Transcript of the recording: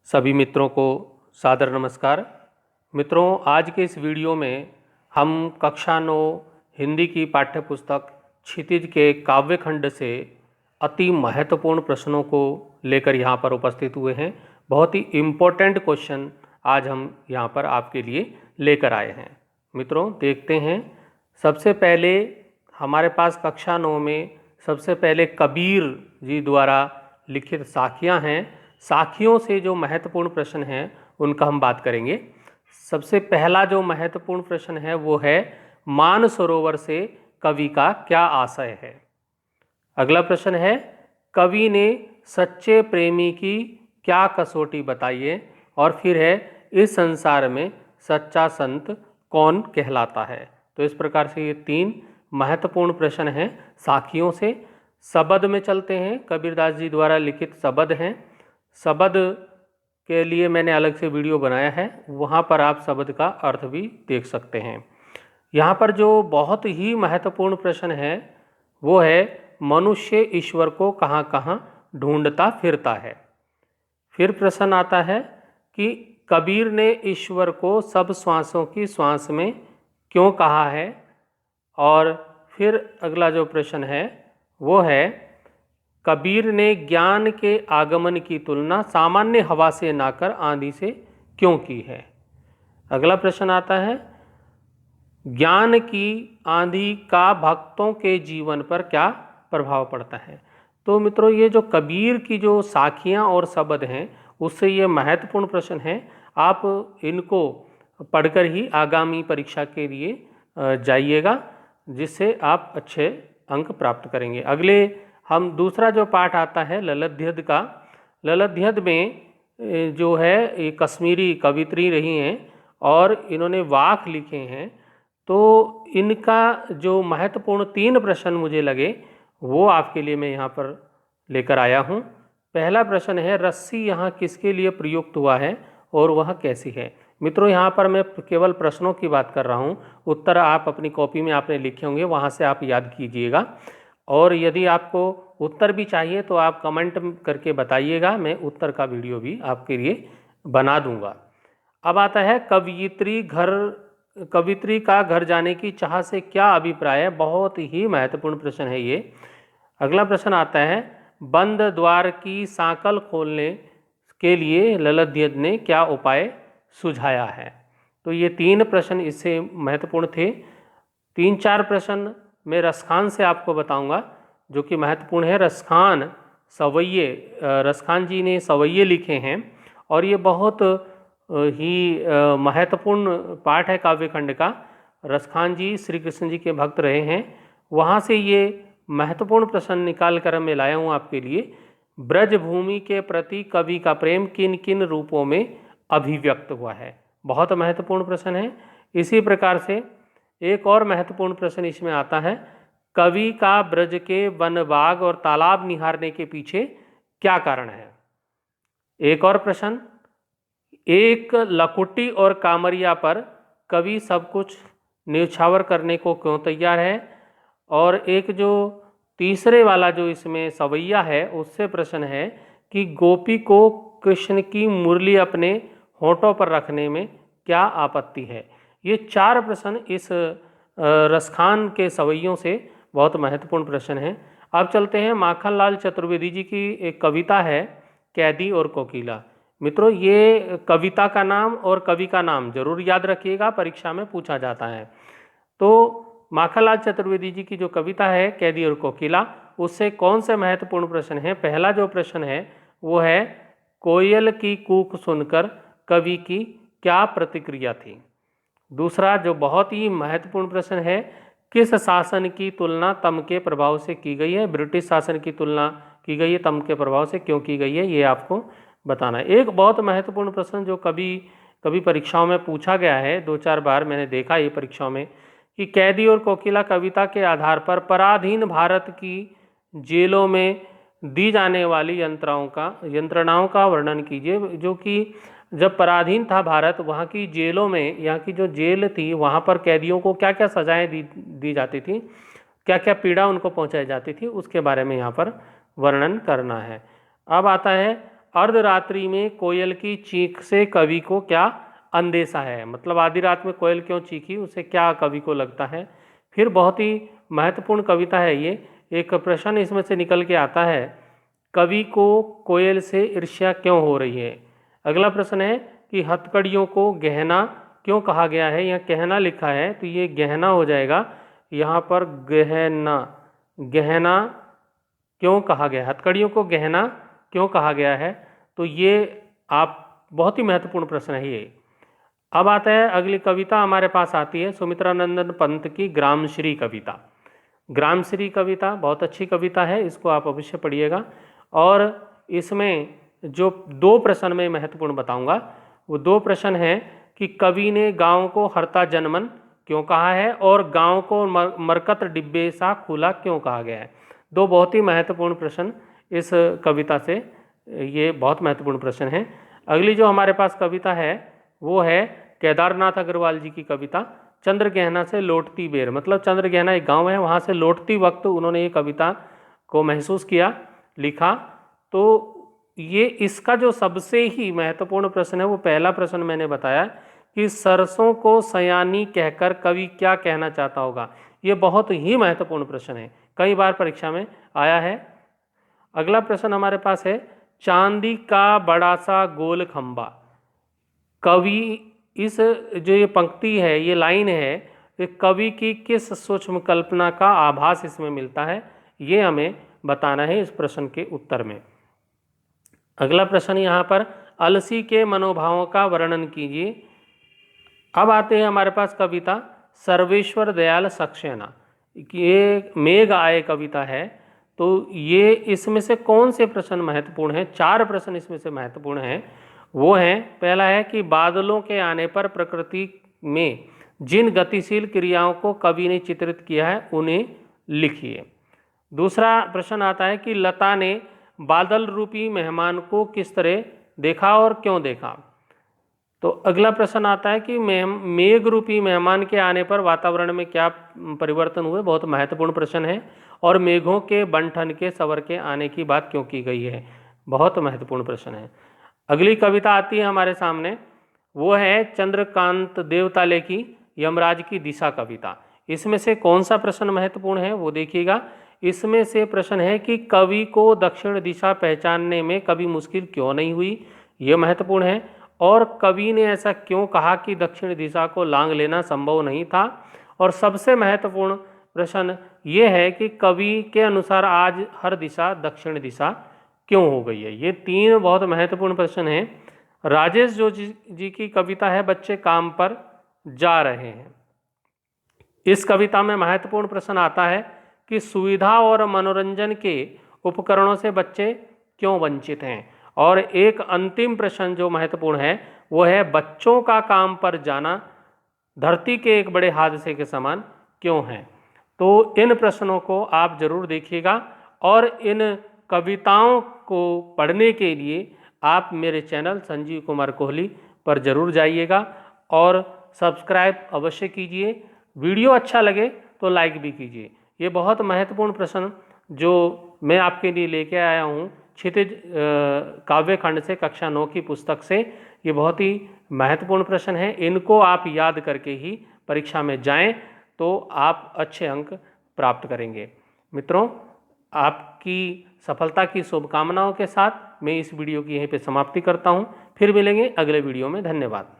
सभी मित्रों को सादर नमस्कार। मित्रों, आज के इस वीडियो में हम कक्षा 9 हिंदी की पाठ्य पुस्तक क्षितिज के काव्यखंड से अति महत्वपूर्ण प्रश्नों को लेकर यहाँ पर उपस्थित हुए हैं। बहुत ही इम्पोर्टेंट क्वेश्चन आज हम यहाँ पर आपके लिए लेकर आए हैं। मित्रों, देखते हैं। सबसे पहले हमारे पास कक्षा 9 में सबसे पहले कबीर जी द्वारा लिखित साखियाँ हैं। साखियों से जो महत्वपूर्ण प्रश्न हैं उनका हम बात करेंगे। सबसे पहला जो महत्वपूर्ण प्रश्न है वो है, मानसरोवर से कवि का क्या आशय है। अगला प्रश्न है, कवि ने सच्चे प्रेमी की क्या कसौटी बताइए। और फिर है, इस संसार में सच्चा संत कौन कहलाता है। तो इस प्रकार से ये 3 महत्वपूर्ण प्रश्न हैं साखियों से। शबद में चलते हैं। कबीरदास जी द्वारा लिखित शबद हैं। शबद के लिए मैंने अलग से वीडियो बनाया है, वहाँ पर आप शबद का अर्थ भी देख सकते हैं। यहाँ पर जो बहुत ही महत्वपूर्ण प्रश्न है वो है, मनुष्य ईश्वर को कहाँ कहाँ ढूंढता फिरता है। फिर प्रश्न आता है कि कबीर ने ईश्वर को सब श्वासों की श्वास में क्यों कहा है। और फिर अगला जो प्रश्न है वो है, कबीर ने ज्ञान के आगमन की तुलना सामान्य हवा से ना कर आंधी से क्यों की है। अगला प्रश्न आता है, ज्ञान की आंधी का भक्तों के जीवन पर क्या प्रभाव पड़ता है। तो मित्रों, ये जो कबीर की जो साखियाँ और शब्द हैं उससे ये महत्वपूर्ण प्रश्न हैं। आप इनको पढ़कर ही आगामी परीक्षा के लिए जाइएगा, जिससे आप अच्छे अंक प्राप्त करेंगे। अगले हम दूसरा जो पाठ आता है ललध्यद का। ललध्यद में जो है ये कश्मीरी कवित्री रही हैं और इन्होंने वाक लिखे हैं। तो इनका जो महत्वपूर्ण 3 प्रश्न मुझे लगे वो आपके लिए मैं यहाँ पर लेकर आया हूँ। पहला प्रश्न है, रस्सी यहाँ किसके लिए प्रयुक्त हुआ है और वह कैसी है। मित्रों, यहाँ पर मैं केवल प्रश्नों की बात कर रहा हूँ। उत्तर आप अपनी कॉपी में आपने लिखे होंगे, वहाँ से आप याद कीजिएगा। और यदि आपको उत्तर भी चाहिए तो आप कमेंट करके बताइएगा, मैं उत्तर का वीडियो भी आपके लिए बना दूंगा। अब आता है, कवित्री का घर जाने की चाह से क्या अभिप्राय है। बहुत ही महत्वपूर्ण प्रश्न है ये। अगला प्रश्न आता है, बंद द्वार की सांकल खोलने के लिए ललध्यद ने क्या उपाय सुझाया है। तो ये 3 प्रश्न इससे महत्वपूर्ण थे। 3-4 प्रश्न मैं रसखान से आपको बताऊंगा जो कि महत्वपूर्ण है। रसखान जी ने सवैये लिखे हैं और ये बहुत ही महत्वपूर्ण पाठ है काव्यखंड का। रसखान जी श्री कृष्ण जी के भक्त रहे हैं, वहाँ से ये महत्वपूर्ण प्रश्न निकाल कर मैं लाया हूँ आपके लिए। ब्रजभूमि के प्रति कवि का प्रेम किन किन रूपों में अभिव्यक्त हुआ है। बहुत महत्वपूर्ण प्रश्न है। इसी प्रकार से एक और महत्वपूर्ण प्रश्न इसमें आता है, कवि का ब्रज के वन बाग और तालाब निहारने के पीछे क्या कारण है। एक और प्रश्न, एक लकुटी और कामरिया पर कवि सब कुछ न्यौछावर करने को क्यों तैयार है। और एक जो तीसरे वाला जो इसमें सवैया है उससे प्रश्न है कि गोपी को कृष्ण की मुरली अपने होठों पर रखने में क्या आपत्ति है। ये 4 प्रश्न इस रसखान के सवैयों से बहुत महत्वपूर्ण प्रश्न हैं। अब चलते हैं, माखनलाल चतुर्वेदी जी की एक कविता है, कैदी और कोकिला। मित्रों, ये कविता का नाम और कवि का नाम जरूर याद रखिएगा, परीक्षा में पूछा जाता है। तो माखनलाल चतुर्वेदी जी की जो कविता है कैदी और कोकिला, उससे कौन से महत्वपूर्ण प्रश्न हैं। पहला जो प्रश्न है वो है, कोयल की कूक सुनकर कवि की क्या प्रतिक्रिया थी। दूसरा जो बहुत ही महत्वपूर्ण प्रश्न है, किस शासन की तुलना तम के प्रभाव से की गई है। ब्रिटिश शासन की तुलना की गई है, तम के प्रभाव से क्यों की गई है, ये आपको बताना है। एक बहुत महत्वपूर्ण प्रश्न जो कभी परीक्षाओं में पूछा गया है, 2-4 बार मैंने देखा ये परीक्षाओं में, कि कैदी और कोकिला कविता के आधार पर पराधीन भारत की जेलों में दी जाने वाली यंत्रणाओं का वर्णन कीजिए। जो कि जब पराधीन था भारत, वहाँ की जेलों में, यहाँ की जो जेल थी वहाँ पर कैदियों को क्या क्या सजाएं दी जाती थी, क्या क्या पीड़ा उनको पहुँचाई जाती थी, उसके बारे में यहाँ पर वर्णन करना है। अब आता है, अर्धरात्रि में कोयल की चीख से कवि को क्या अंदेशा है, मतलब आधी रात में कोयल क्यों चीखी, उसे क्या कवि को लगता है। फिर बहुत ही महत्वपूर्ण कविता है ये, एक प्रश्न इसमें से निकल के आता है, कवि को कोयल से ईर्ष्या क्यों हो रही है। अगला प्रश्न है कि हथकड़ियों को गहना क्यों कहा गया है, यहाँ कहना लिखा है तो ये गहना हो जाएगा, यहाँ पर गहना, गहना क्यों कहा गया है, हथकड़ियों को गहना क्यों कहा गया है, तो ये आप बहुत ही महत्वपूर्ण प्रश्न है ये। अब आता है अगली कविता हमारे पास आती है सुमित्रानंदन पंत की ग्रामश्री कविता। ग्रामश्री कविता बहुत अच्छी कविता है, इसको आप अवश्य पढ़िएगा। और इसमें जो दो प्रश्न में महत्वपूर्ण बताऊंगा, वो दो प्रश्न हैं कि कवि ने गांव को हरता जनमन क्यों कहा है और गांव को मरकत डिब्बे सा खुला क्यों कहा गया है। दो बहुत ही महत्वपूर्ण प्रश्न इस कविता से, ये बहुत महत्वपूर्ण प्रश्न है। अगली जो हमारे पास कविता है वो है केदारनाथ अग्रवाल जी की कविता चंद्रगहना से लौटती बेर, मतलब चंद्रगहना एक गांव है, वहाँ से लौटती वक्त उन्होंने ये कविता को महसूस किया, लिखा। तो ये इसका जो सबसे ही महत्वपूर्ण प्रश्न है वो पहला प्रश्न मैंने बताया कि सरसों को सयानी कहकर कवि क्या कहना चाहता होगा। ये बहुत ही महत्वपूर्ण प्रश्न है, कई बार परीक्षा में आया है। अगला प्रश्न हमारे पास है चांदी का बड़ा सा गोल खंबा, कवि इस जो ये पंक्ति है, ये लाइन है, ये कवि की किस सूक्ष्म कल्पना का आभास इसमें मिलता है, ये हमें बताना है इस प्रश्न के उत्तर में। अगला प्रश्न यहाँ पर अलसी के मनोभावों का वर्णन कीजिए। अब आते हैं हमारे पास कविता सर्वेश्वर दयाल सक्सेना, ये मेघ आए कविता है। तो ये इसमें से कौन से प्रश्न महत्वपूर्ण हैं, चार प्रश्न इसमें से महत्वपूर्ण हैं। वो हैं, पहला है कि बादलों के आने पर प्रकृति में जिन गतिशील क्रियाओं को कवि ने चित्रित किया है उन्हें लिखिए। दूसरा प्रश्न आता है कि लता ने बादल रूपी मेहमान को किस तरह देखा और क्यों देखा। तो अगला प्रश्न आता है कि मेघ रूपी मेहमान के आने पर वातावरण में क्या परिवर्तन हुए, बहुत महत्वपूर्ण प्रश्न है। और मेघों के बंठन के सवर के आने की बात क्यों की गई है, बहुत महत्वपूर्ण प्रश्न है। अगली कविता आती है हमारे सामने, वो है चंद्रकांत देवताले की यमराज की दिशा कविता। इसमें से कौन सा प्रश्न महत्वपूर्ण है वो देखिएगा। इसमें से प्रश्न है कि कवि को दक्षिण दिशा पहचानने में कभी मुश्किल क्यों नहीं हुई, ये महत्वपूर्ण है। और कवि ने ऐसा क्यों कहा कि दक्षिण दिशा को लांघ लेना संभव नहीं था। और सबसे महत्वपूर्ण प्रश्न ये है कि कवि के अनुसार आज हर दिशा दक्षिण दिशा क्यों हो गई है। ये तीन बहुत महत्वपूर्ण प्रश्न हैं। राजेश जोशी जी की कविता है बच्चे काम पर जा रहे हैं। इस कविता में महत्वपूर्ण प्रश्न आता है कि सुविधा और मनोरंजन के उपकरणों से बच्चे क्यों वंचित हैं। और एक अंतिम प्रश्न जो महत्वपूर्ण है वो है बच्चों का काम पर जाना धरती के एक बड़े हादसे के समान क्यों है। तो इन प्रश्नों को आप जरूर देखिएगा और इन कविताओं को पढ़ने के लिए आप मेरे चैनल संजीव कुमार कोहली पर जरूर जाइएगा और सब्सक्राइब अवश्य कीजिए। वीडियो अच्छा लगे तो लाइक भी कीजिए। ये बहुत महत्वपूर्ण प्रश्न जो मैं आपके लिए लेके आया हूँ क्षितिज काव्य खंड से कक्षा 9 की पुस्तक से, ये बहुत ही महत्वपूर्ण प्रश्न है। इनको आप याद करके ही परीक्षा में जाएं तो आप अच्छे अंक प्राप्त करेंगे। मित्रों, आपकी सफलता की शुभकामनाओं के साथ मैं इस वीडियो की यहीं पे समाप्ति करता हूं। फिर मिलेंगे अगले वीडियो में। धन्यवाद।